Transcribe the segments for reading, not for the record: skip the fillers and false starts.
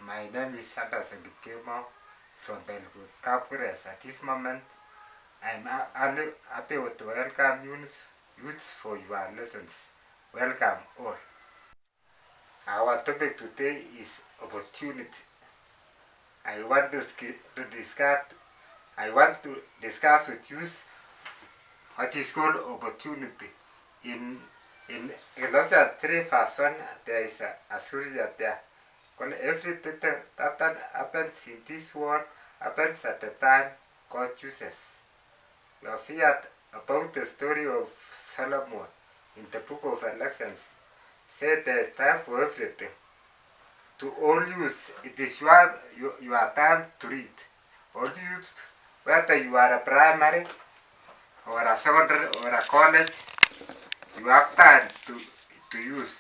My name is Anderson Kipkemo from Belgut, Kapkures. At this moment, I'm happy to welcome youths for your lessons. Welcome all. Our topic today is opportunity. I want to discuss. I want to discuss with you what is called opportunity. In Colossians 3 verse 1, there is a scripture there. Everything that happens in this world happens at the time God chooses. We have heard about the story of Solomon in the book of Elections. Said there is time for everything. To all youth, it is your time to read. All youth, whether you are a primary or a secondary or a college, you have time to use.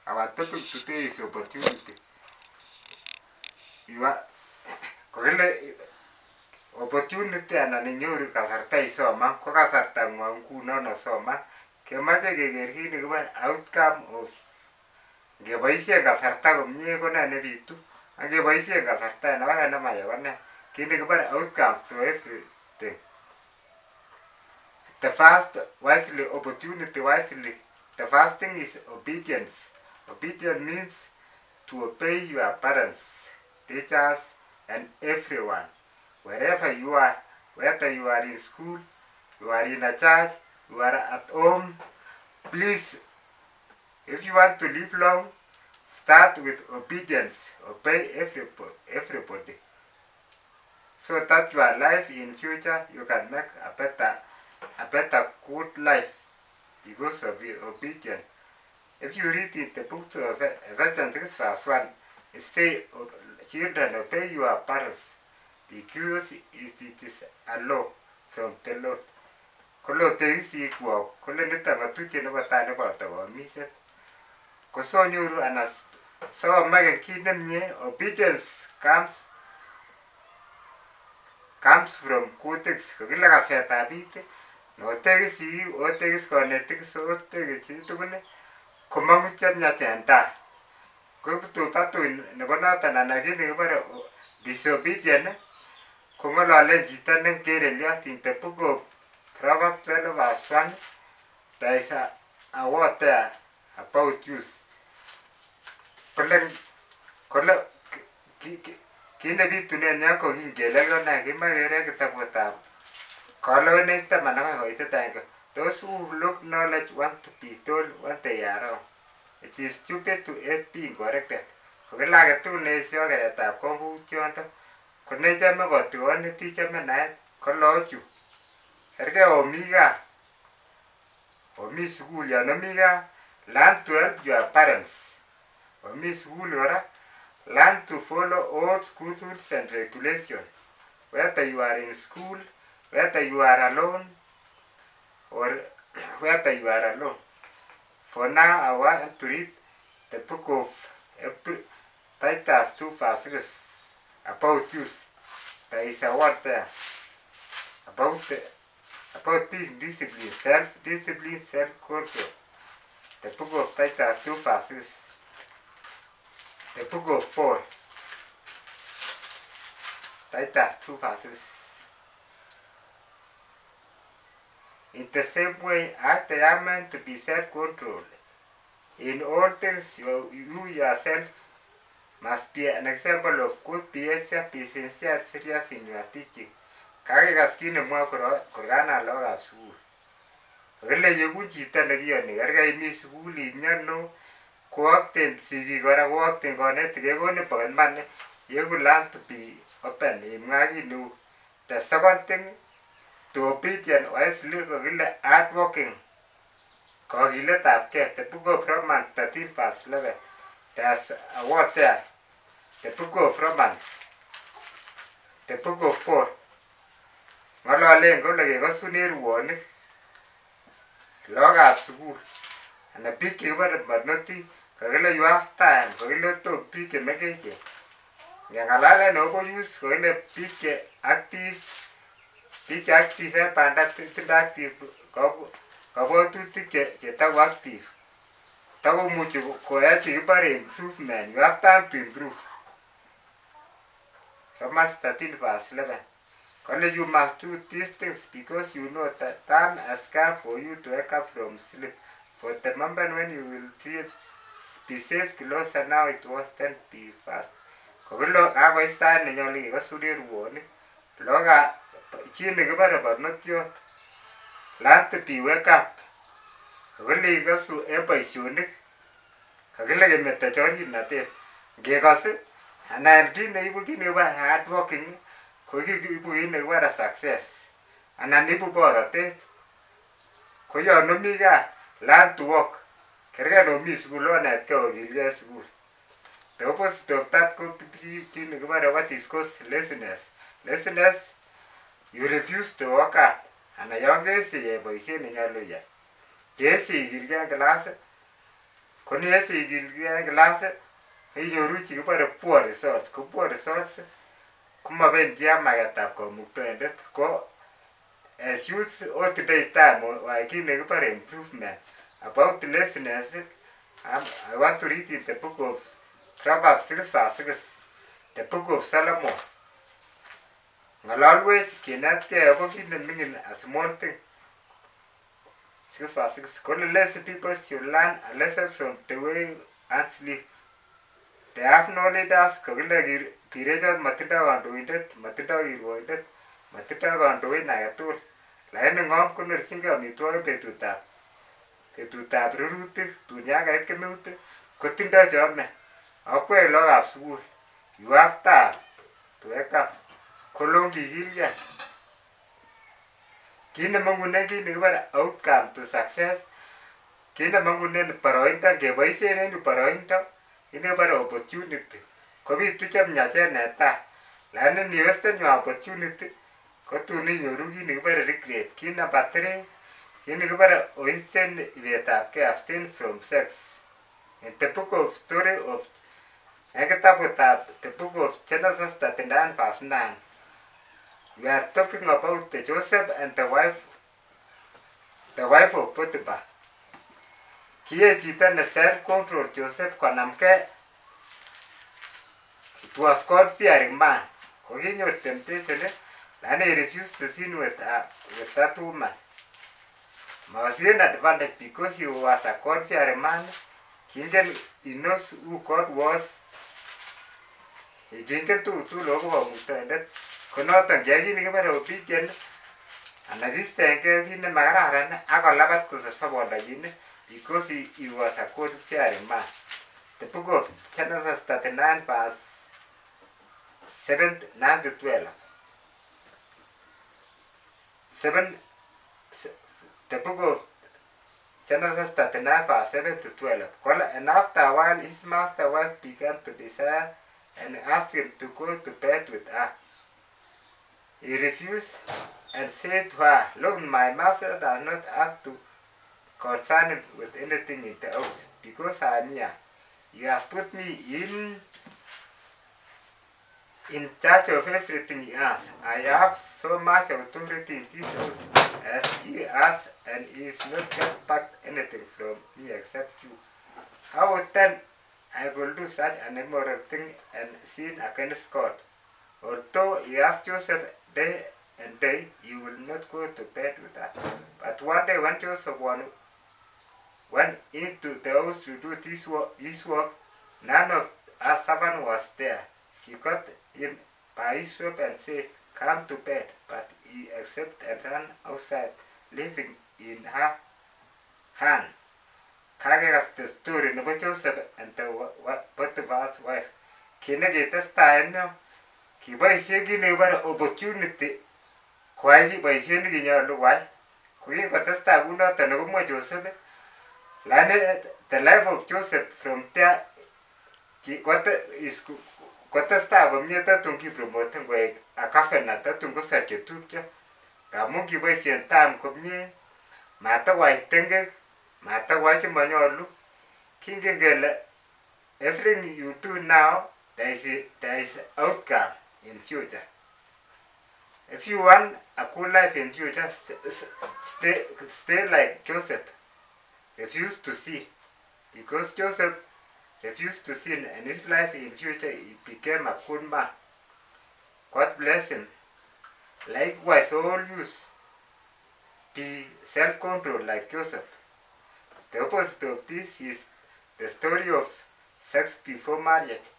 Our topic today is opportunity. You are opportunity anan inyoru kasarta isoman ko kasarta ng'wong ngunon osoman kemoche keker kit nekibore outcome of ngeboisien kasarta komie ko ne nebitu ak ngeboisien kasarta en oret nemaya ko ne kit nekibore outcome for everything. The first wisely opportunity wisely. The first thing is obedience. Obedience means to obey your parents, teachers, and everyone. Wherever you are, whether you are in school, you are in a church, you are at home, please, if you want to live long, start with obedience. Obey everybody. So that your life in future, you can make a better good life because of your obedience. If you read in the book of Ephesians 6 verse 1, it says, children, obey your parents because it is a law from the Lord. Kolo teisikwok, kole niton ng'atutiet nebo tai neboto komiset. Kosonyoru anan somaken kit nemie, obedience comes from kutik. Kokile kasetab it, notekis sigik, otekis konetik, otekis chitugul, komong'u chemiach en tai. Koibu batui nebo noton anan kit nekibore disobedient kong'ololen chito nengereliot in the book of Proverbs 12 verse 1. There is a word there about youth. Kole kit nebitunen yon kokingelel ne kimoe kere kitabutab Kolowonik 12:1. Those who look knowledge want to be told what they are wrong. It is stupid to hate being corrected. Kokile agetugul neesio keretab kong'ung'utiondo ko nechome kotikon tichome naet ko loochu. Kergei omi gaa, omi sukul, yon omi gaa, learn to help your parents. Omi sukul kora, learn to follow all school rules and regulations. Whether you are in school, whether you are alone, or whether you are alone. For now, I want to read the book of Titus 2 verse 6 about youth. There is a word there about being disciplined, self-discipline, self-control. The book of Titus 2 verse 6. The book of Paul. Titus 2 verse 6. In the same way, as they are meant to be self-controlled, in all things you yourself must be an example of good behavior, be sincere, serious in your teaching. Kakikas kit nemwoe korkanan lagokab sukul. Kokile yeku chito nekiyoni, kergei imi sukul imiono, kookten sigik kora, kookten konetik, kekonin pocket money, yeku learn to be open, imwa kit neu. The second thing, to obedient wisely, kokile hardworking, kokiletabgei. The book of Romans 13 verse 11. There's a word there. The book of Romans. The book of Paul. Ng'ololen kole kekosunen ruonik lagokab sukul anan biik chekibore barnotik. Kokile you have time. Kokile ot biik chemengechen. Ngeng'alalen akobo youth kokile biik che active en banda, tindo active kabwatutik chetako active. Takomuchi koyai chekibore improvement. You have time to improve. Romans 13 verse 11. You must do these things because you know that time has come for you to wake up from sleep. For the moment when you will be safe closer now it was then be fast. Kokilo kakoit sait nenyolu kekosune ruonik. Loka chi nekibore barnotiot. Learn to be wake up. Kokile ikosu en boisionik. Kokile kemeto chorinatet. Ngekos anan kit neibu kit nebo hard working ko ibu kit nekibore success anan ibu borotet. Ko yon omi gaa learn to work. Kerge nomi sukul onetkei okilgei sukul. The opposite of that ko kit nekibore what is called laziness. Laziness, you refuse to work hard. Anan yon kesich iyai boisiet nenyolu iyai. Kesich ikilgei en class, ko nesich ikilgei en class inyoru chekibore poor results. Ko poor results komobendi ak maketab kamuktoindet. Ko as youths otindoi time oyai kit nekibore improvement about laziness. I want to read in the book of Proverbs 6 verse 6, the book of Solomon. Ng'ololwech kinetkei akobo kit neming'in a small thing. 6 verse 6. Kole lazy people should learn a lesson from the way ants live. They have no leaders. Kokile birechot matindoi kandoindet, matindoi kirwokindet, matindoi kandoin agetugul. Lakini ng'om konorchingei amitwogik betutab rurutik. Tun yan kait kemeut kotindoi cheome. Akwek lagokab sukul. You have time to wake up. Kolong kikilgei. Kit nemong'unen kit nekibore outcome to success. Kit nemong'unen boroindo. Ngeboisien en yu boroindo inebore opportunity. Kobitu chemiachen netai. Lakini niwesten your opportunity kotun inyoru kit nekibore regret. Kit number 3, kit nekibore oisten ibetabgei, abstain from sex. In the book of story of en kitabutab the book of Genesis 39 verse 9, we are talking about the Joseph and the wife of Potiphar. Kiye chito ne self-control Joseph konamgei. It was God-fearing man. Kokinyor temptation, lakini he refused to sin with that woman. Mawasien advantage because he was a God-fearing man. Kingen, he knows who God was. Kingen tugul akobo kamuktoindet. Konoton kiyai kit nekibore obedient anan kistoengei kit nemakararan akolabat kosor sobondanyin because he was a God-fearing man. The book of Genesis 39 verse 7, 9 to 12. The book of Genesis 39 verse 7 to 12. And after a while his master's wife began to desire and asked him to go to bed with her. He refused and said to her, "Look, my master does not have to concern him with anything in the house because I am here. He has put me in charge of everything he has. I have so much authority in this house as he has, and he is not kept back anything from me except you. How then I will do such an immoral thing and sin against God?" Although he asked Joseph day and day, he will not go to bed with her. But one day when Joseph went into the house to do his work, none of her servants was there. She got him by his robe and said, "Come to bed." But he accepted and ran outside, leaving in her hand. Kakekas the story nebo Joseph and the Potiphar's wife. Kit nekitestai en yo, kiboisien kit nekibore opportunity koyai boisiet nekinyolu koyai. Ko kingotestai kounoton nekomwa Joseph, lakini the life of Joseph from there kotestai komie tatun kipromoten koik a governor, tatun kosor chetupcho. Amun kiboisien time komie, matakoyai tengek, matakoyai chemonyolu. Kingen kele everything you do now, there is outcome in future. If you want a good life in future, stay like Joseph. Refuse to sin. Because Joseph refused to sin and his life in future he became a good man. God bless him. Likewise, all youth be self-controlled like Joseph. The opposite of this is the story of sex before marriage.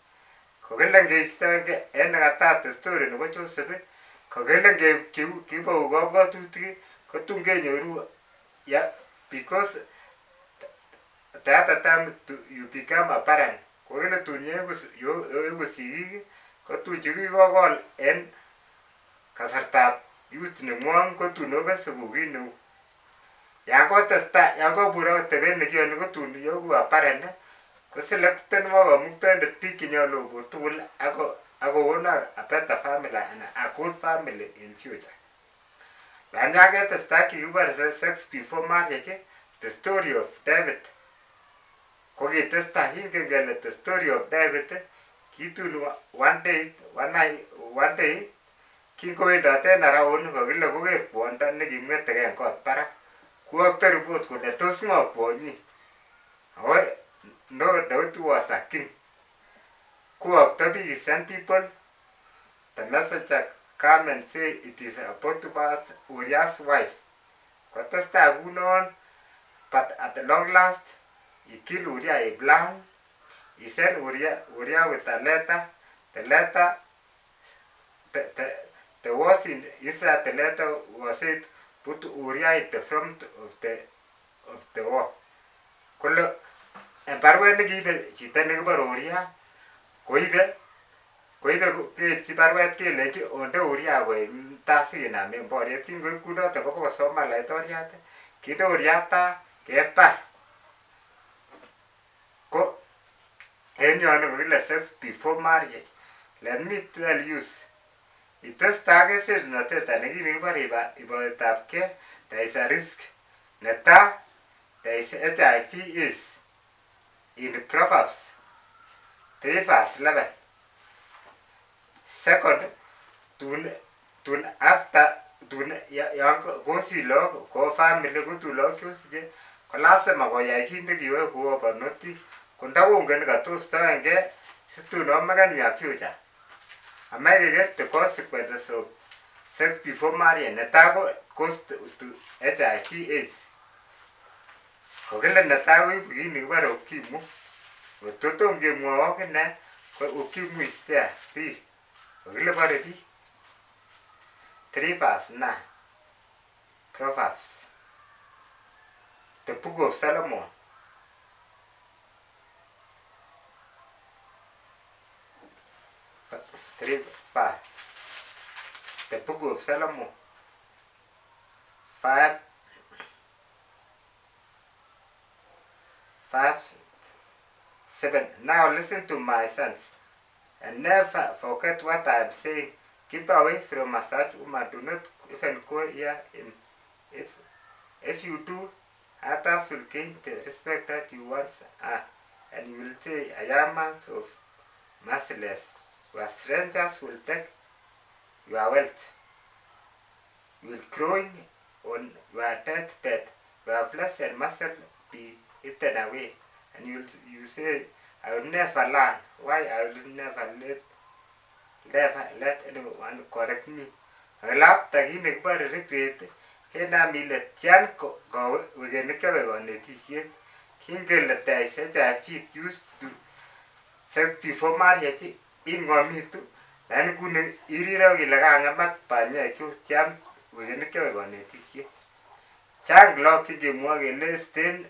Kokelengeistoenge en nekatat story nebo Joseph, kokelenge kibou kabwatutik kotun kenyoru because the other time you become a parent. Kokele tun yeku sigik kotun chekikokol en kasartab youth nengwong kotun okese kou kit neu. Yan kotestai, yan kobur ak atebet nekiyoni kotun yeku apparent koselecten kamuktoindet biik chenyolu kobur tugul akokon a better family and a good family in future. Yan kaketestai kikibore sex before marriage, the story of David kokitestai ingen kele the story of David kitun one day kingowendote en around kokile koker kwondo nekimweteke en kot barak kuokto report kole tos ng'o kwonyi ako no David was a king. Kuokto biik send people the messenger come and say it is about to pass Uriah's wife. Kotestai kunon but at the long last he killed Uriah a blind. He sent Uriah with a letter. The letter the words in inside the letter was said put Uriah at the front of the wall. Kolo en barwet nekiibe chito nekibore Uriah koibe keipchi barwet kelenji onde Uriah koik tasinamen boriet. Kingoib kunoto kobokosoman laitoriat kinde Uriah taa kebar. Ko en yon kokile sex before marriage. Let me tell you, itestai kesernotet nekini kibore iboetabkei, there is a risk. Netai, there is HIV AIDS in Proverbs 3 verse 11. Second, tun after yon kosich lagok ko family kotun lagok chosiche ko lasima koyai kit nekiyoe kou barnotik kondakongen katostoengei situn omeken your future. Amaikeker the consequences of sex before marriage. Netai ko cause to HIV AIDS. Kokile netai koibu kit nekibore ukimwi. Kototom kemwowok ine ko ukimwi is there real. Kokile bore biik 3 verse 9 Proverbs, the book of Solomon. The book of Solomon 5 7. Now listen to my sons, and never forget what I am saying. Keep away from a such woman. Do not even go near him. If you do, others will gain the respect that you once had, and you will say, I am man of merciless. Where strangers will take your wealth. You will groan on your deathbed, your flesh and muscle be eaten away, and you say, I will never learn. Why I will never let anyone correct me. Laughter he never regret. He na mile tian go again the conetisiet. King let die such a feet used to sex before marriage. In gomitu dan kune irira gilaga mak panya chu cham wegen ke gonetisiet. Chang log ke mo gele sten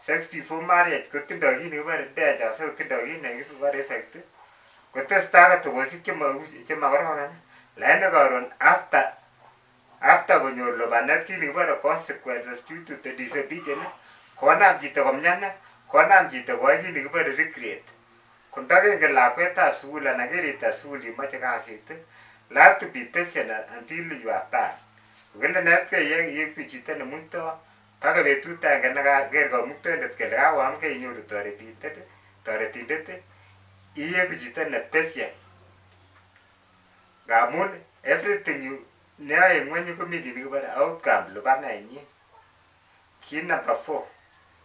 sex before marriage ko tindo gi ne bare daja so tindo gi ne gi bare effect ko testa ga to wosi ke ma gororan la ne garon after go nyolo banet ki ni bare consequences due to the disobedience ko nam jito komnyana ko nam jito ko gi ni bare regret. Kundake ke lakwetab sukul anan keritab sukul imoche kasit let to be patient until you are done. Kokile netkei yeku chito nemuito baka betut agenge nekaker kamuktoindet kele kakoamkei inyoru toretindet iyeku chito ne patient. Ngamun everything neyoe en ng'weny komi kit nekibore outcome lipanenyin. Kit number 4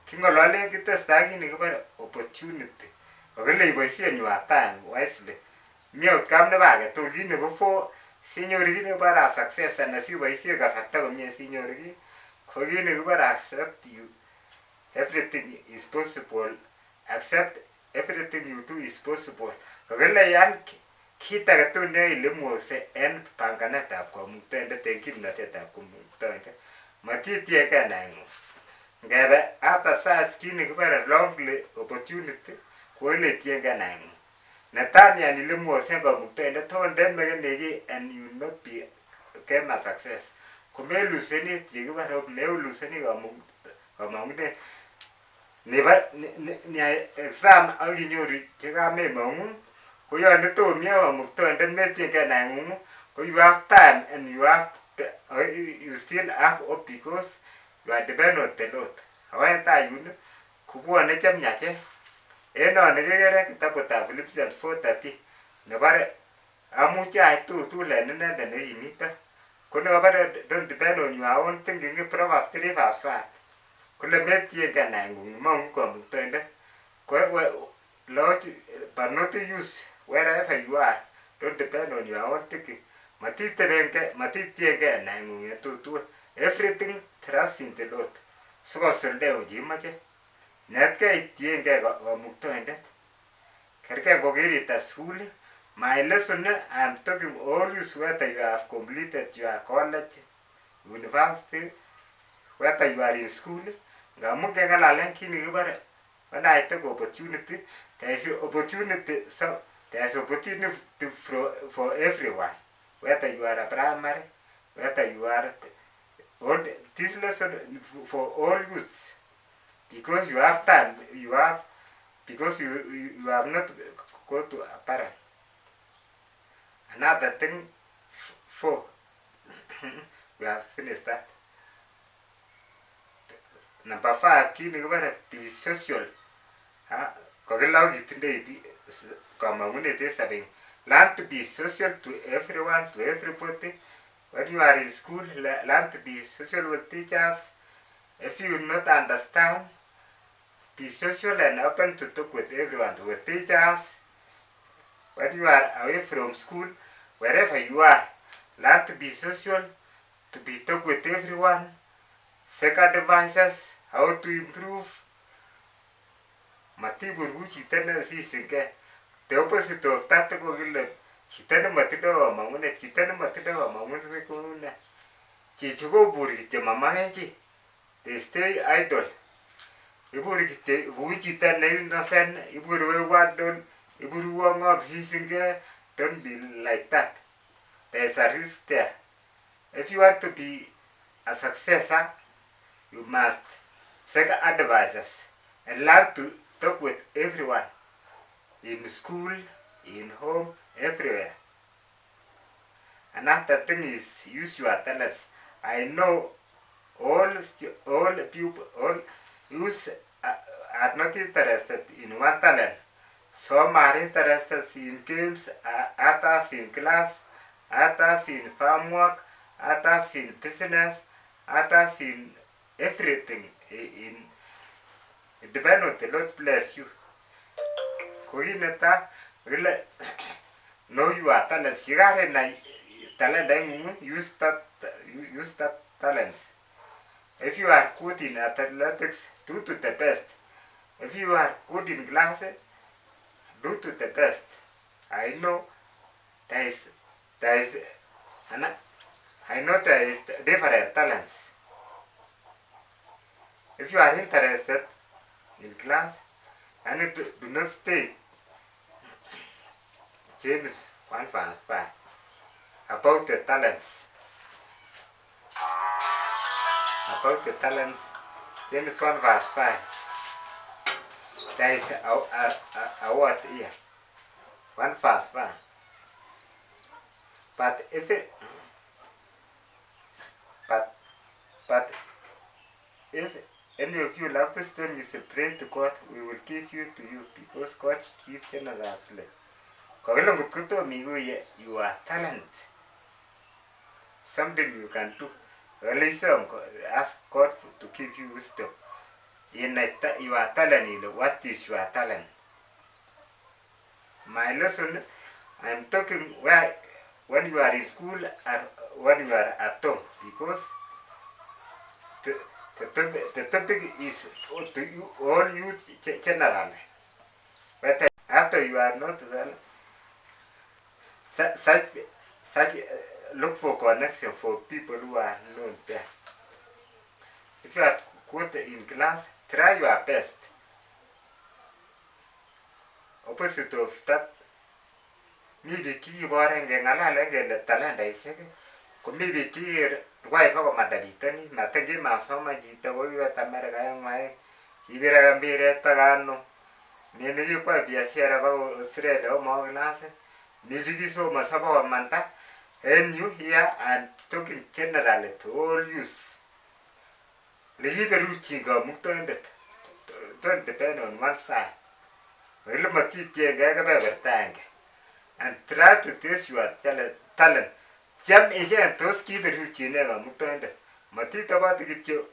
king'ololen kitestai kit nekibore opportunity. Kokile iboisien your time wisely. miot kam nebo agetugul kit nebo 4 sinyoru kit nekibore success anan siboisie kasarta komie sinyoru kit ko kit nekibore accept you everything is possible accept everything you do is possible kokile yan kit agetugul ne ile mukokse en panganetab komuktoindet en kimnotetab komuktoindet matitiengei naengung ngebe hata sasa kit nekibore lonely opportunity ko ile tiengei naengung netai yan ile mukokse en komuktoindet don't make ki and you not be become a success komeluseni chekibore meluseni komong'unet nebo ni exam ak inyoru chekamemong'u koyoe tomi ak komuktoindet metiengei naengung ko you have time and you still have hope because you are dependent on the Lord ako en tai yun kobwone chemyachen en non kekere kitabutab Philippians 4:13 nebore amuche ayai tugul en inendet nekimito ko nekobore don't depend on your own thinking Proverbs 3:5 kole metiengei naengung mong'u komuktoindet but not to use wherever you are don't depend on your own thinking matitiengei naengung en tugul everything trust in the Lord sikosuldeun cheimoche netkei itiengei komuktoindet kerkei kokiritar sukul my lesson I am talking always whether you have completed your college university whether you are in school ngamun keng'alalen kit nekibore when I take opportunity there is opportunity for everyone whether you are a primary whether you are this lesson for all youths because you have time because you have not go to a parent. Another thing 4 we have finished that. Number 5 kit nekibore be social kokilou kitindoi komong'unet en sobet learn to be social to everyone to everybody when you are in school learn to be social with teachers if you not understand be social and open to talk with everyone with teachers when you are away from school wherever you are learn to be social to be talk with everyone seek advices how to improve matiburku chito nesisingei the opposite of that ko kile chito nemotindoi komong'unet ko ne chichi koburi kityo mamaken kiy they stay idle iburi kityo kou chito ne innocent iburi wewardon iburi wong'op sisingei don't be like that there is a risk there if you want to be a successor you must seek advices and learn to talk with everyone in school in home everywhere. Another thing is use your talents. I know all youth are not interested in one talent. Some are interested in games, others in class, others in farm work, others in business, others in everything. It depends on the Lord bless you. Koineta really know your talents. You got a talent, use that talents. If you are good in athletics, do to the best. If you are good in classes, do to the best. I know there is different talents. If you are interested in class and do not stay, James 1:5 about the talents. About the talents, James 1:5. There is a word here. 1:5. But if any of you lack wisdom, you should pray to God. We will give you to you because God gives generously. You are talent. Something you can do. Ask God to give you wisdom. You are talent. What is your talent? My lesson, I'm talking where when you are in school or when you are at home, because the, the topic is to you, all youth generally. But after you are not well, such look for connection for people who are not there. If you are good in class, try your best. Opposite of that, maybe key boring and a talent I say. Maybe key wife of Madavitani, Matagi Masoma, Gita, America, my Ibera Gambira Pagano. Maybe you quite be a share about Australia or Morgan. Music is so much about Manta. And you here and talking generally to all youth. Leave a routine go don't depend on one side. Well, tank and try to test your talent. Jam is a toski the routine never muttoned. Matita about to get you.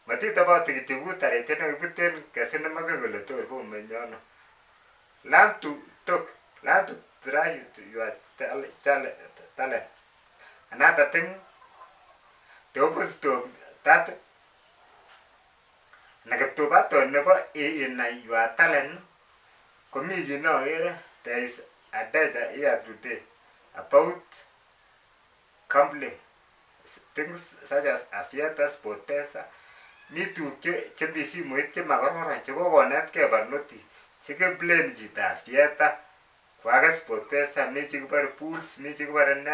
Matita about to get you good at a ten Cassina Magagola to a woman. Learn to talk, learn to try your talent. Another thing, the opposite of that, Nagatubato never in your talent. Comedy, you know, there is a data here today about company things such as a theater, sport, pesa. Need to see much Magora, Chihuahua, not Cabernotti. Chicken blend it, a theater, Quagga sport, pesa, magic bar pools, magic bar and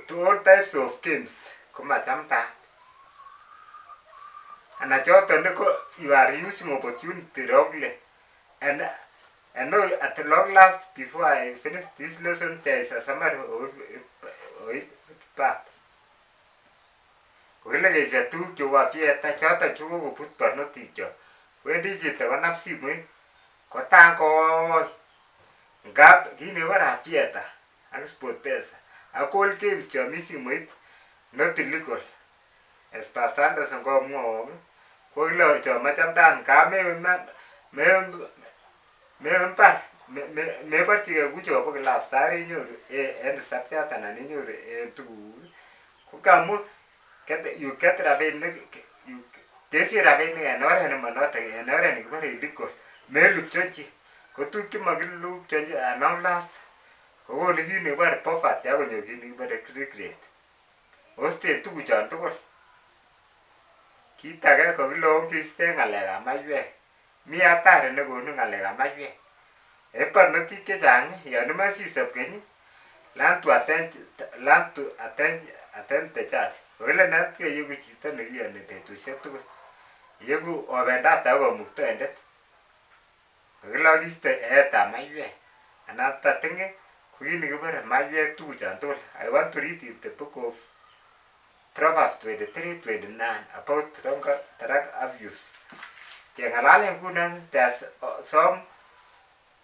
to all types of games. Come at Champa. And I thought you are using opportunity wrongly. And I know at long last, before I finish this lesson, there is a summary of part. Well, is a two to a theatre, chata to put per no teacher. Where is it? One up see me? Cotango Gap, Guinea, what a theatre, and sport pesa. I call games you're missing with, not illegal. As past Anderson go more. Well, Madame Dan, come, Member, me parti a guccio poco la stare in and subject and in your to Kukamu, you get Raven, you get your Raven and or animal not and or any very liquor. May look churchy. Go to Kimagil look change and long last. Oh, the guinea were puff at the avenue guinea but a cricket. Oh, stay to John Door. Kita go long kiss thing a lega my way. Mi atare ne go nunga lega my way. E per no ti che jang, ya no ma si sab gani. Land to attend the church. Well enough ke you which is ne ya ne to set to. Yegu o venda ta go mukto endet. Gela giste eta my way. Anata thing, queen giver my way to jantor. I want to read in the book of Proverbs 23-29 about drug abuse. There's some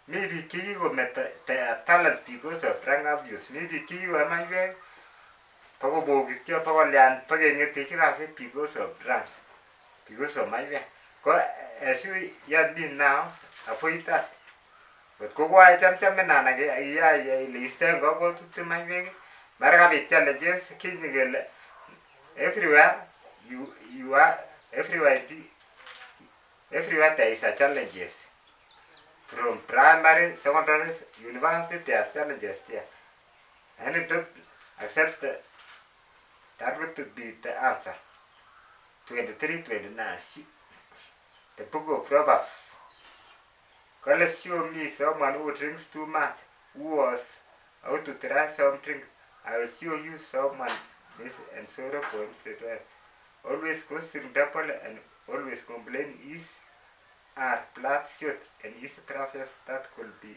maybe key go met the talent because of drug abuse. Maybe key you am I way. Pogo get your power land, putting a teacher as it because of drugs. Because of my way. Go as you yet been now, avoid that. But go why jump and I list go to my way. Margaret challenges, king everywhere you are everywhere there is a challenges from primary, secondary, university there are challenges there, and it don't accept that would be the answer. 23-29 the book of Proverbs. God show me someone who drinks too much, who was out to try some drink. I will show you someone this and sorrow for himself. Always causing double and always complain is are bloodshot and is a process that could be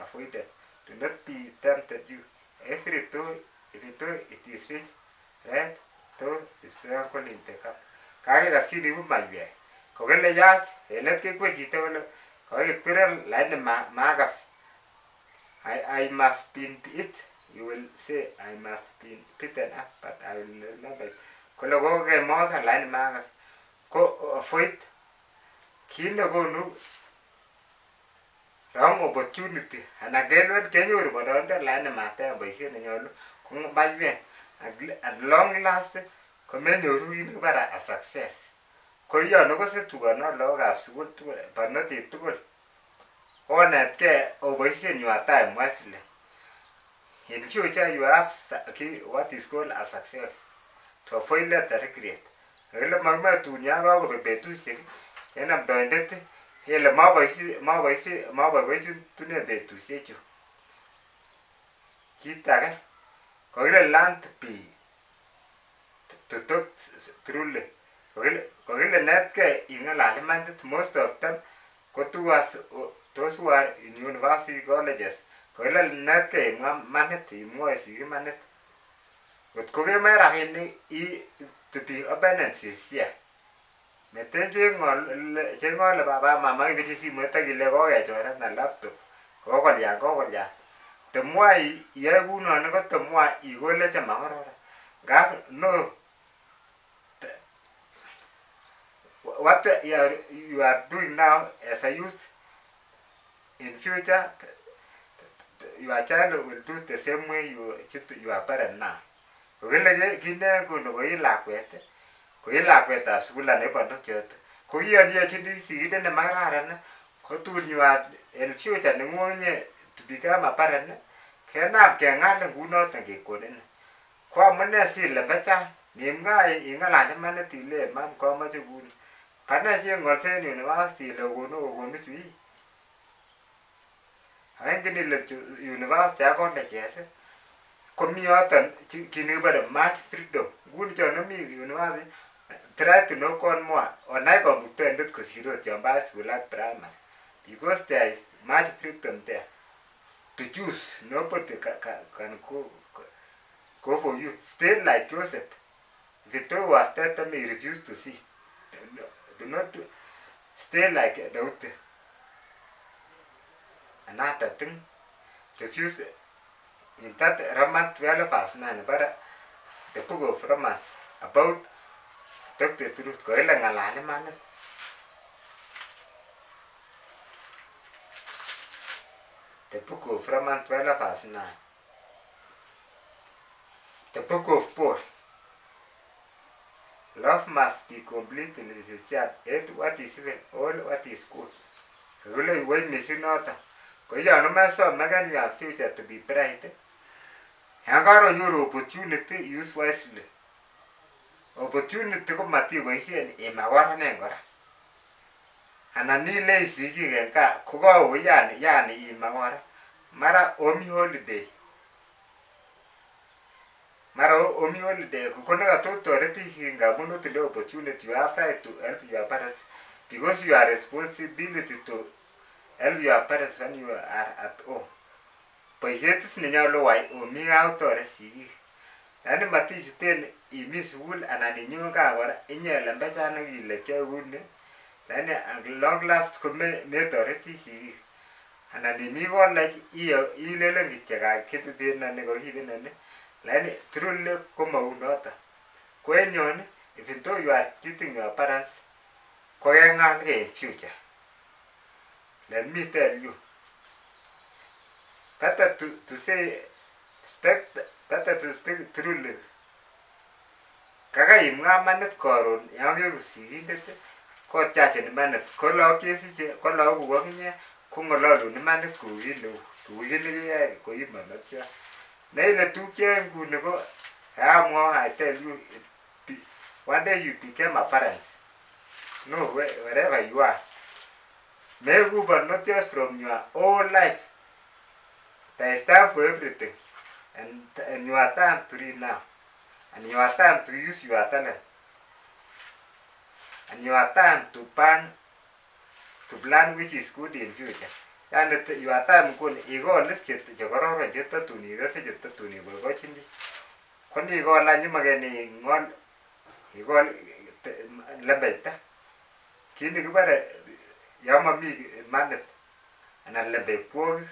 avoided. Do not be tempted you. Every toe, if a toe it is rich, red toe is sprinkled in the cup. Kage gaskini bu magwe. Kogele yat, let ke kwiti tolo. Kage kwiral line magas. I must be it. You will say, I must be beaten up, but I will never. Kologo more than line magas. Go for it. Kino go no. wrong opportunity anan kelwen kenyoru boroindo lakini matayai boisiet nenyolu komaywek at long last komenyoru kit nekibore a success. Koyonu kositukono lagokab sukul tugul barnotik tugul onetgei oboisien your time wisely. In future you have what is called a success to avoid later regret. Ele makimoe tun yon kakobek betusiek en amdoindet ele maboiboichitunen betusiechu. Kit age kokile learn to be to talk truly. Kokile netgei ing'alal imanit. Most of them ko those who are in university colleges kokile netgei imwa imanit, imwoe imanit. Kot ko kemoe rabinik to be open and sincere. Meten cheng'ole baba mama ibirchi simoit akile kokechorenan laptop kokolyan. Temwa iyoe kounon ko temwa ikole chemakororon. Ngap no what you are doing now as a youth, in future your child will do the same way your parent now. Kokile kine kono koi lakwetab sukul anan ibandotiot ko kiyonyochini sigindet nemakararan ko tun in future neng'ung'unye to become a parent kenam keng'al ngunoton kekonin. Ko amune silembechan nimwa ing'alal imanit ile mam komoche kuni. Pane cheng'olsen university ile kokonu chu. Aeng'in ile university ak colleges komi yoton kit nekibore much freedom. Nguni chon mi university try to know con more onai komuktoindet kosir ot yon bo school ak primary because there is much freedom there to choose. Nobody can go for you. Stay like Joseph. If you thought was dead, he refused to see. Do not stay like Daud. Another thing, refuse in that Romans 12 verse 9, but the book of Romans about talk the truth. Ko ile ng'alal imanit. The book of Romans 12 verse 9. The book of Paul. Love must be completely sincere. Hate what is evil, all what is good. Kole iwei missing noton. Ko yon mesom makan your future to be bright. Yan karonyoru opportunity, use wisely. Opportunity ko matiboisien imakoranen kora. Anan ile isikik en gaa ko kawe yani imakora. Mara omi holiday. Ko nekatotoreti ngamun otile opportunity, you have right to help your parents because you are responsibility to help your parents when you are at home. Boisiet is nenyolu wai omi gaa otoret sikik. Yani matichuten imi sukul anan inyon gaa kora inye lembechan akile kyoe kuni. Yani at long last ko metoreti sikik. Anan imi college ilelen kityok kakibenani kakibenani. Lakini truly ko mau noton. Ko en yon even though you are cheating your parents ko keng'al in future. Let me tell you, better to speak truly. Kaka imwa imanit koron yon keku sigindet ko chachen imanit. Ko lagok chesiche ko lagok akinye ko ng'ololun imanit kou kit nekiyoe ko imanotyo. Neile tupche nguni ko I tell you one day you became a parent. No, wherever you are. Make not just from your whole life. There is time for everything. And your time to read now. And your time to use your talent. And your time to plan which is good in future. Yani your time kun ikol chekororon chetatun ikose chetatun iboibochini. Ko nikol any maken ikol lembeita. Kit nekibore yon momi imanit anan lembeikwokik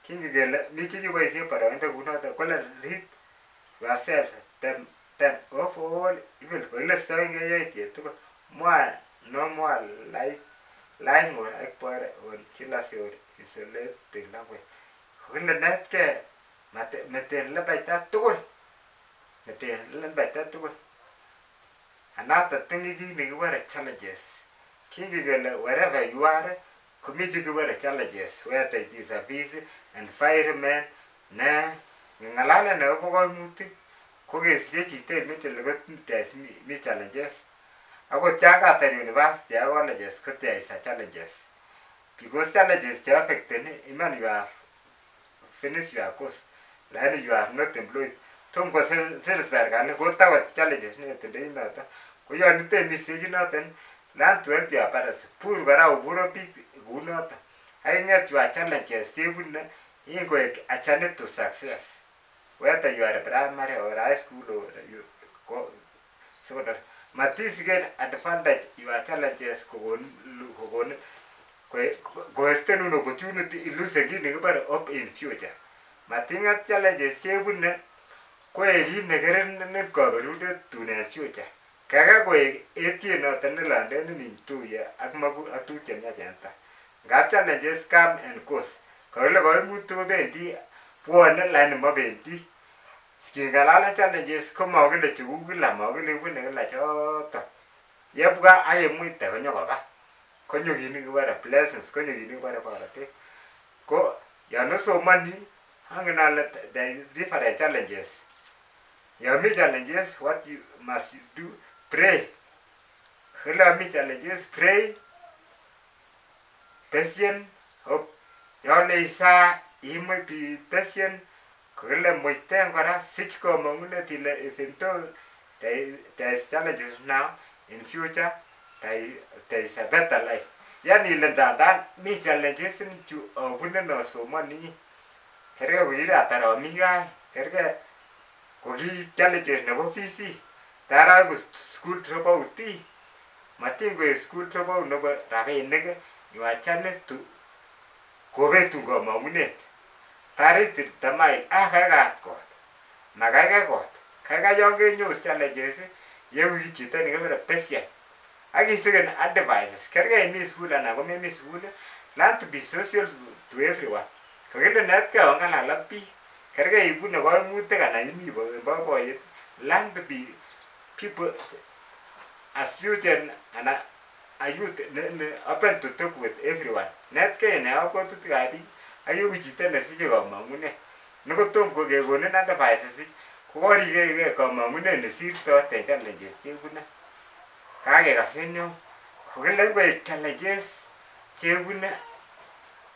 kingikele mi chekiboisien boroindo kunoton kole read yourself then of all evil. Kokile stoengei yoityet tugul. More normal lain ngor ak bore on chilasio isolated language kile netke meten lebaita tugul meten lebaita tugul anata tingi ni kibore challenges kingi gele wherever you are kumiji kibore challenges whether it is a busy environment ne ngalale ne ko koimutik ko kesije chite middle ko mi challenges ako changata university ak colleges ko there is a challenges because challenges che affected even you have finished your course like you have not employed tom ko serikali ko tawo challenges ne tende inata ko yo nite mi stage noten lan to help your parents pur bara uburo big gunota ai nget your challenges sebunne ingo a chance to success whether you are primary or high school or you go so that matis get advantage your challenges ko esten un opportunity iluse gini bare up in future matinga challenges sebunne ko egine geren ne koberude tune future kaga ko etie noten lande ni tuya ak magu atuje nyajenta ngap challenges come and goes kole ko imutu bendi bwone lani mabendi skingalala challenges ko magile chugula magile bune la choto yebwa ayemuite ko nyokoba ko nyogini kibare blessings ko nyogini kibare barate ko yano somani hanginale the different challenges ya mi challenges what you must do pray khela mi challenges pray patient hope yole isa imo bi patient khela moiten kora sich ko mangune tile evento there is challenges now in future there is a better life yani lendan mi challenges in chu obune no somani kere wira tara mi ga kere ko gi challenges ne ofisi tara go school trouble ti matingo school trouble no ba rabe ne you are channel to ko betu go mamunet tarit tamai akagat ko magaga ko kaga yonge nyu challenges ye wi chite ni ga patient agi second advices kerga in school ana ko me school learn to be social to everyone kagele net ka ngala lapi kerga ibu ne ko mute kana imi bo boy learn to be people as student ana ayut ne open to talk with everyone net ka ne ko tu gabi ayu chite ne sije ko mangune ne ko tom ko ge gone na advices ko ri ge ko mangune ne sirto te challenges sibuna kage kasenyo kogele go challenges chebuna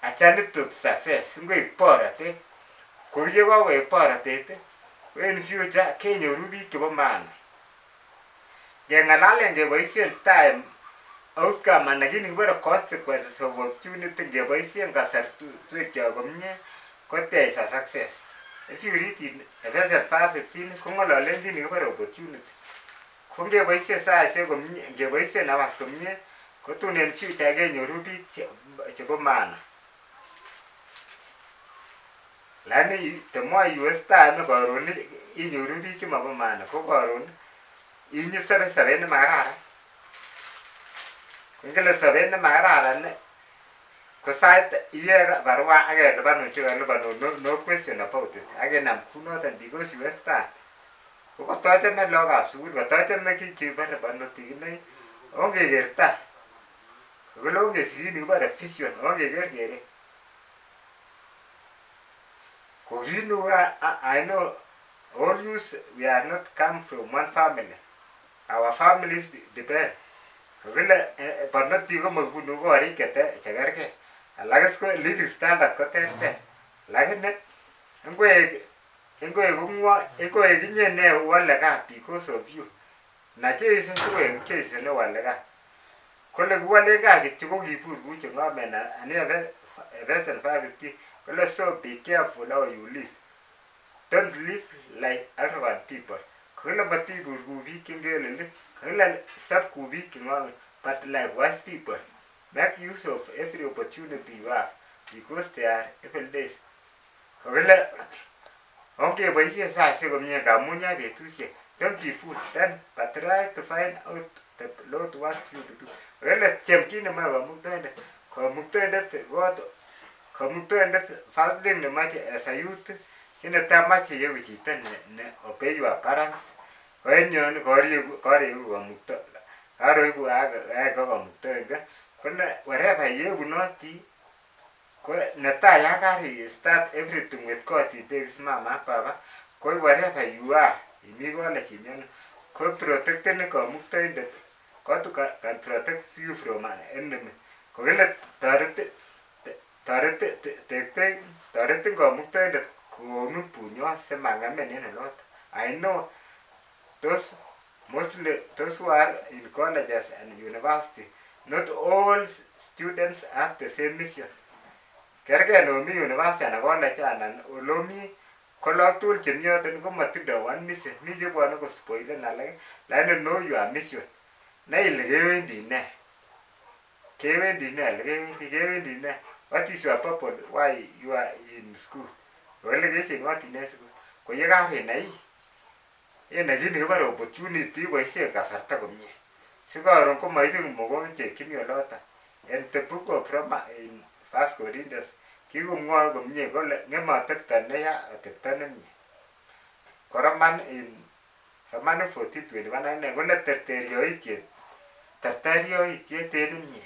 achane to success ngo iporate ko je go iporate te when future kenyo rubi ke bo man ye ngalale nge boisien time outcome and again were consequences of opportunity nge boisien kasar tu kya gomnye ko te is a success if you read in Ephesians 5:15 ko ngolale ndi ni ko opportunity konge boisie sa se gomnye nge boisie na was gomnye ko tunen future ge nyoru bi chebo maana lani te mo US time ko ron inyoru bi chimo bo maana ko koron inyi sabe ne marara ngele sabe ne marara ne ko sait iye barwa age banu chiga banu no question about it age nam kuno tan because US time ko tache me loga su ko tache me ki chi bar banu tine onge gerta ko lo nge si ni bara vision onge gergere ko ginu I know all you we are not come from one family our families depend kagele but not digo magunu ko ari kete chagarke alagas ko living standard ko tete lagene ngwe gumwa ginye ne wala ka because of you na chese suwe chese ne wala ka kole wala ka kitiko gipur buche ngamena ani verse 5:50 kole so be careful how you live don't live like other people kole bati burgubi kingele kole sab kubi kingwa but like wise people make use of every opportunity you have because they are evil days kole onge boisie sa se gomnye ga munya betusie don't be fooled then, but try to find out the Lord wants you to do. Well, champion ma kamuktoindet God kamuktoindet fasting ne mache as a youth ine tamache yoku chito ne obey your parents. When yon kori kamukto aroiku aga kamuktoindet kone wherever you not netai yakari start everything with God, it takes mama papa ko wherever you are imi college imian ko protected ne kamuktoindet God can protect you from an enemy ko kele toretin kamuktoindet konu punyo semangamen en lot. I know those mostly those who are in colleges and university, not all students have the same mission. Kerge no mi university and college anan olomi kolok tugul chemi yoton komatindo one mission. Mi chebwone kospoilen alak lakini know your mission. Na ile kewendi ne. Kewendi ne. What is your purpose? Why you are in school? Wele kecheng'oti ne school. Ko ye karinai ene kit nekibore opportunity boisie kasarta komie. Sikoron komoibik mogon chekimi oloton. En the book of Roma in 1 Corinthians kikomwoe komie kole ng'em atepto neya atepto nemie. Kora man in Roman 14:21 ine kole terterioitiet en nemie.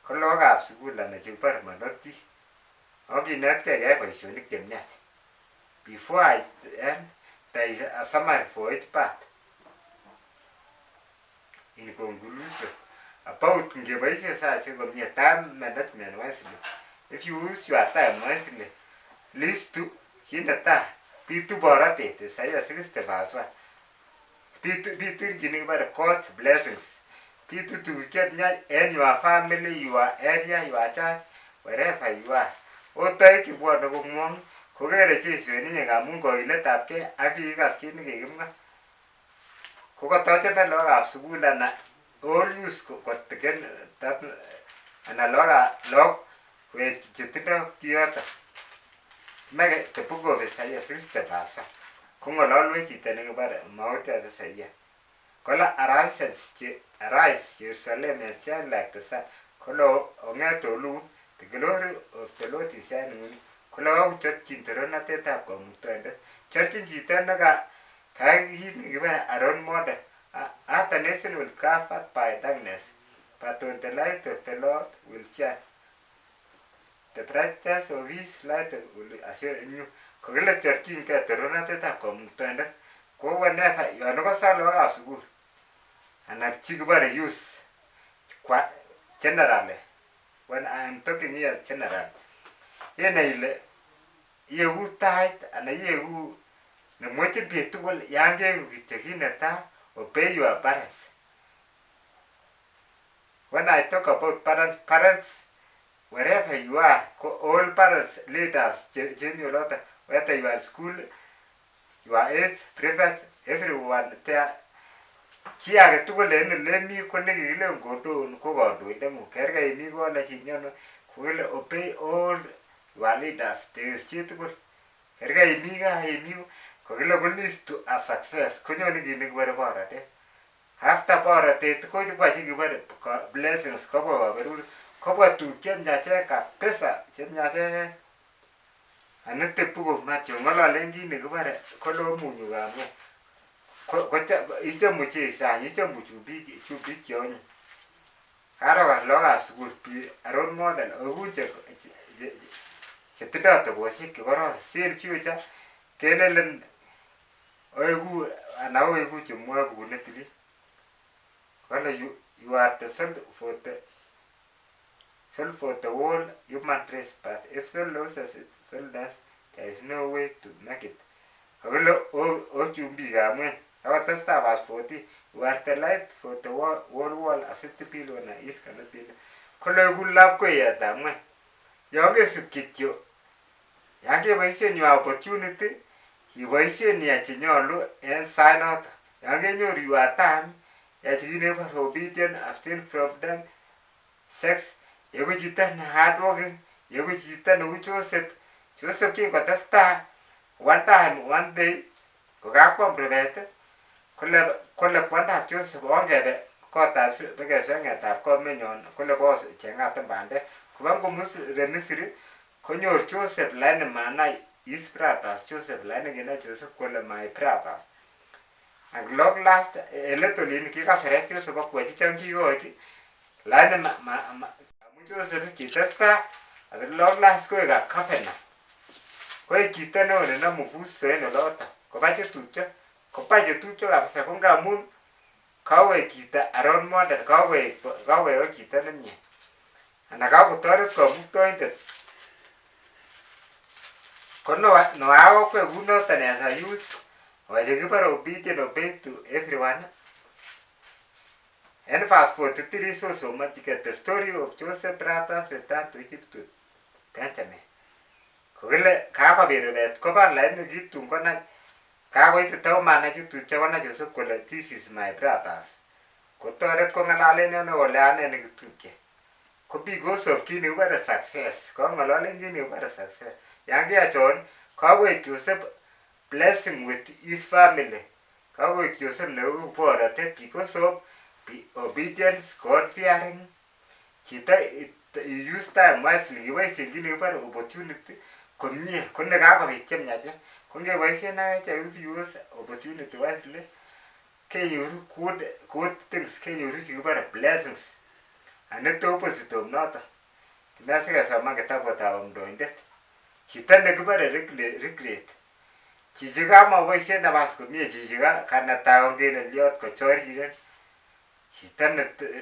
Ko lagokab sukul anan chekibore monotik ako kinetkei keyai boisionik chemiach. Before I end, there is a summary for each part. In conclusion, about ngeboisie saisiek komie, time management wisely. If you use your time wisely, least to kit netai bitu borotet Isaiah 60:1. Bitu kit nekibore God's blessings. Bitu tuguk chemiach en your family, your area, your church, wherever you are. Otoik chebwone kong'wong kokere Jesu en inye ngamun kokiletabgei ak kikas kit nekikimwa. Ko kotochome lagokab sukul ana all use kotiken that ana lagok chetindo kiyoton. Make the book of Isaiah 60:1. Kong'ololwech chito nekibore maotiat Isaiah. Kola arise Jerusalem and shine like the sun. Kola ong'et olun, the glory of the Lord is shining on you. Kola kakochopchin toronatetab kamuktoindet. Chorchin chito kayai kit nekibore a role model. At a nation will covered by darkness, but when the light of the Lord will shine, the brightness of his light will assure in you. Kokile chorchin ke toronatetab kamuktoindet. Ko whenever yon ikose lagokab sukul anan chekibore youth generally, when I am talking here generally, yene ile yeku tait anan yeku nemwechin biik tugul yan keku kityo kit netai obey your parents. When I talk about parents, wherever you are, all parents, leaders, chemi oloton, whether you are in school, your age, private, everyone there, chi age tugul en elemi ko nekikilen kodon ko kandoindeng'ung. Kergei imi college imiono kokile obey all your leaders, tekis tugul. Kergei imi gaa imi kokile ko leads to a success. Konyone kit nekibore borotet. After borotet kobwa chekibore blessings, kobwa kaberuret, kobwa tuguk chemiachen kabisa chemiachen. And the book of Matthew ng'ololen kit nekibore kolomunyu kamwe. Ichemu Jesu, ichemu chumbik cheonyin. Karo lagokab sukul a role model oiku chetindo tebosiek chekororon. En future kelelen oiku anan oiku chemwoe buku netilil. Kole you are the soul for the whole human race, but if soul loses its soulness, there is no way to make it. Kakile o chumbikab ng'weny. Akotestai verse 40, you are the light for the whole world as it built on the east cannot build. Kole oiku lapkeiyetab ng'weny. Yon kesub kityo, yan keboisien your opportunity, iboisien iyai chenyolu en sait noton. Yan kenyoru your time, yai kit nekibore obedient, abstain from them, sex, yeku chito ne hardworking, yeku chito neu Joseph kingotestai one day kokakwam rubet kole kwandap Joseph ongebe kotab bekeseng'etab komenyon kole bocheng'aten bandek koba ngomure Misri konyor Joseph lakini manai his brothers Joseph lakini kinai Joseph kole my brothers ak long last eletolin kikaseret Joseph akwochi cham kikochi lakini amu Joseph kitestai ak long last koek a governor koek chito neo nenomu fusto en oloto koba chetupcho kabisa ko ngamun kakoek chito around modern kakoek chito nemie anan kakotoret kamuktoindet ko Noah kokwek kunoton as a youth chekibore obedient obey to everyone en verse 43 sosomochike the story of Joseph brothers return to Egypt to Benjamin kokile kakobit rubet kobar lakini kitun konai kakoit takomanai chutupcho konai Joseph kole this is my brothers kotoret kong'alalen en kole ane nekitupche ko because of kit nekibore success kong'ololen kit nekibore success yan kiyachon kakoik Joseph blessing with his family kakoik Joseph neu borotet because of obedience God fearing chito use time wisely kiboisien kit nekibore opportunity komie ko nekakobit chemyachen ko ngeboisien achek use opportunity wisely kenyoru good things kenyoru chekibore blessings anito opposite of noton kimesikesoma kitabutab amdoindet chito nekibore regret chichi kamaboisien nabas komie chichi kaneta ongeleliot kochoriren chito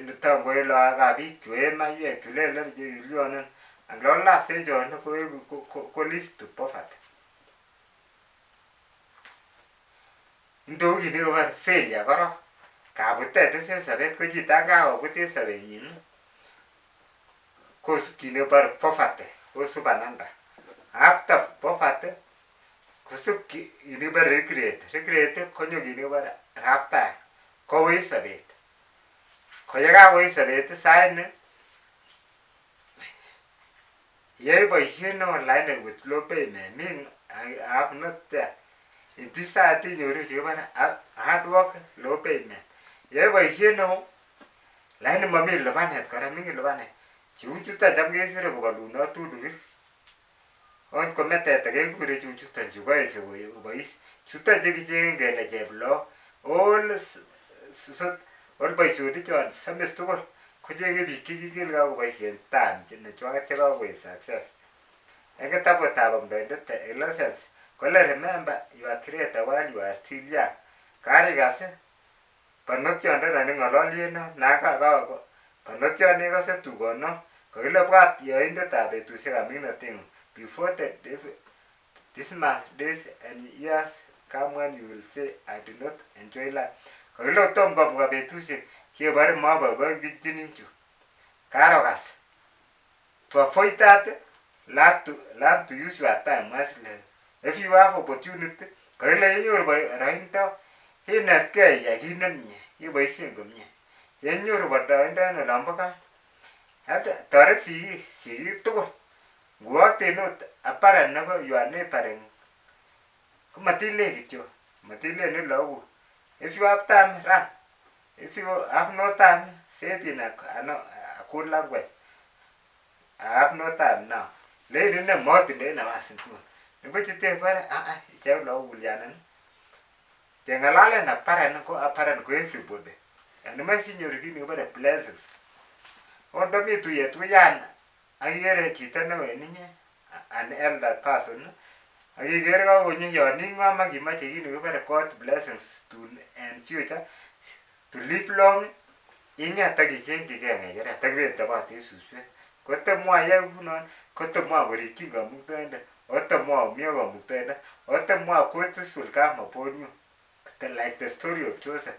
netongoe lookab biik chue maiwek chulelen chekilyonen ak lolastechon ko least to poverty indou kit nekibore failure korok kabutet en sobet ko chito kakobut en sobenyin kosub kit nekibore poverty kosub ananda after poverty kosub kit nekibore regret konyo kit nekibore raptime kowech sobet ko yekakowech sobet saini yoe boisiet neo lakini with low payment mean I have not there in this side inyoru chekibore hard work low payment yoe boisiet neo lakini momi lipanet kora mingin lipanet cheu chuton cham kesire kobolunot tulunik ot kometete kekure chuchuton chu koeche kobois chuton chekichenge kele cheploo all boisionik chon samis tugul kochenge biik chekikil kakoboisien time nechwaket chekakoik success en kitabutab amdoindet Ephesians kole remember your creator while you are still young karikas barnotyondon neng'ololien barnotyot nekose tugonon kokile bwat yoindetab betusiekab ming'inoteng'ung before this month days and years come when you will say I do not enjoy life kokile tom kobwa betusiek kebore maboiboenjini chu karokas to avoid that learn to use your time wisely if you have opportunity kokile yenyoru boroindo inetkei iyai kit nemie iboisien komie yenyoru boroindo en olombo gaa toret sigik tugul nguokten ot apparent nebo your neighboring komatilei kityo matilen lagokuk if you have time run if you have no time say it in a good language I have no time now lein ine motindoi nafas nguni nibuch itebore icheu lagok ulianen keng'alalen apparent ko everybody en imoe sinyoru kit nekibore blessings ot ndomi tuyet uyan ak ikere chito neo en inye an elder person ak ikere kakonyo yon ing'om ak imoche kit nekibore God blessings to en future to live long ing'et ak ichengyigee ng'echeret ak ibetobot suswek kotemwa iyai kunon kotemwa korikyin kamuktoindet otemwa omie kamuktoindet otemwa God this will come upon you like the story of Joseph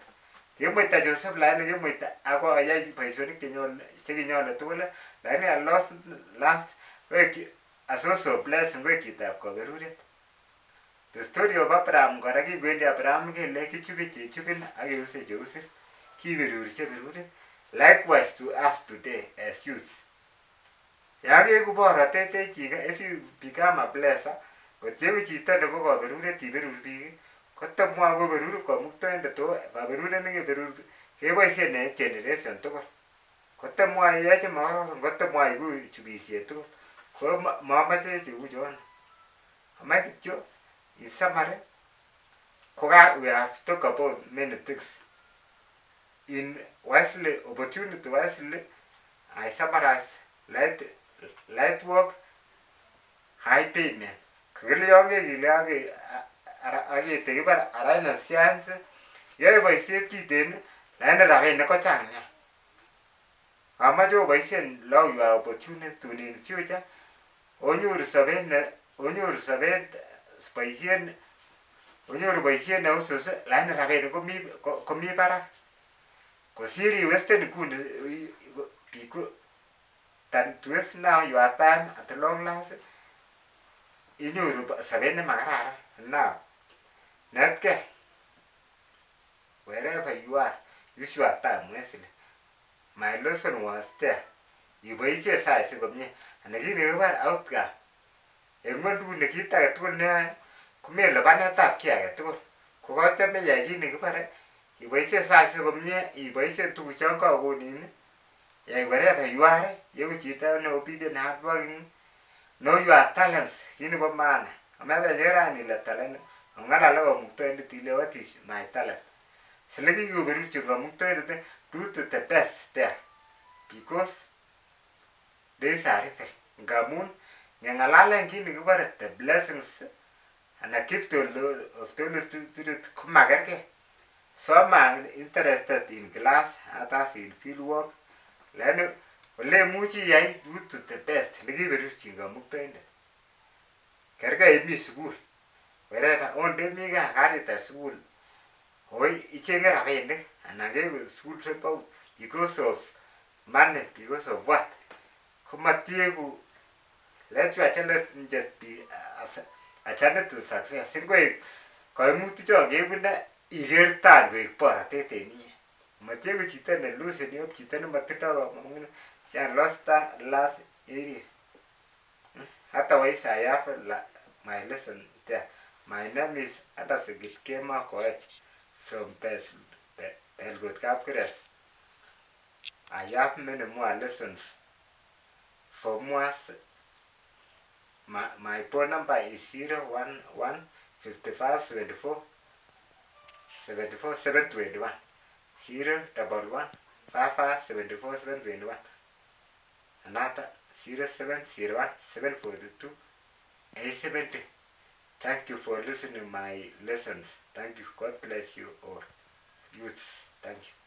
kimuita Joseph lakini kimuita akoyai boisionik chekinyolu tugul lakini last koek a source of blessing koek chitab kaberuriet the story of Abraham kora kikwendi Abraham kele kichubi chechubin ak keuse cheusir kiberuri cheberurik likewise to us today as youth yakeku borotet chika if you become a blesser koteku chito nebo kaberuriet iberur biik kotamwa koberur kamuktaindet to kaberuret nekeberur keboisien en generation tugul kotamwa iyoche makararan kotamwa ibu chubisiet tugul ko mamache cheu chon amache kityo in summary we have talked about many things in wisely opportunity wisely. I summarize light work, high payment. Kagilionge giliage age tegibar arena science. Yoe boisiet kiten lakini rabinik ko chang nia. Amache oboisien low your opportunity in future. Onyoru sobet boisien onyoru boisiet neusus lakini rabinik komi barak. Kosir iwesten nguni than to waste now your time at the long last. Inyoru sobet nemakararan. Now, netkei wherever you are, use your time wisely. My lesson was there. Iboisie saisiek komie ana kit nekibar outcome. En ng'wonduni kit age tugul neyoe komi lipanetab kiy age tugul. Ko kachome iyai kit nekibore iboisie saisiek komie, iboisie tuguk chon kakonin, yai wherever you are, yeku chito ne obedient hardworking, know your talents, kit nebo maana. Amebechek rani ile talent, ong'alal ak kamuktaindet ile what is my talent. Selekik koberurchi kamuktaindet do to the best there because days are evil. Ngamun ngeng'alalen kit nekibore the blessings ana gift of the Holy Spirit komakergei. Some are interested in class, others in field work. Lakini ole muchi iyai do to the best nekiberurchin kamuktaindet. Kergei imi sukul. Wherever onde mi gaa karitar sukul. Hoi ichenge rabinik anan kewe sukul dropout because of money, because of what? Komatiegu let your challenge just be a challenge to success. Singoik kaimutik chon kebune iker tai koik borotet en inye. Matiegu chito ne loseni ak chito ne matindoi kamang'unet. Sian last area. Otherwise, I have my lesson there. My name is Anderson Kipkema Koech from Belgut Kapkires. I have many more lessons. For more, my phone number is 011 55 74 74 721. 011 55 74 721. Another 0701 742 870. Thank you for listening to my lessons. Thank you. God bless you all. Youths. Thank you.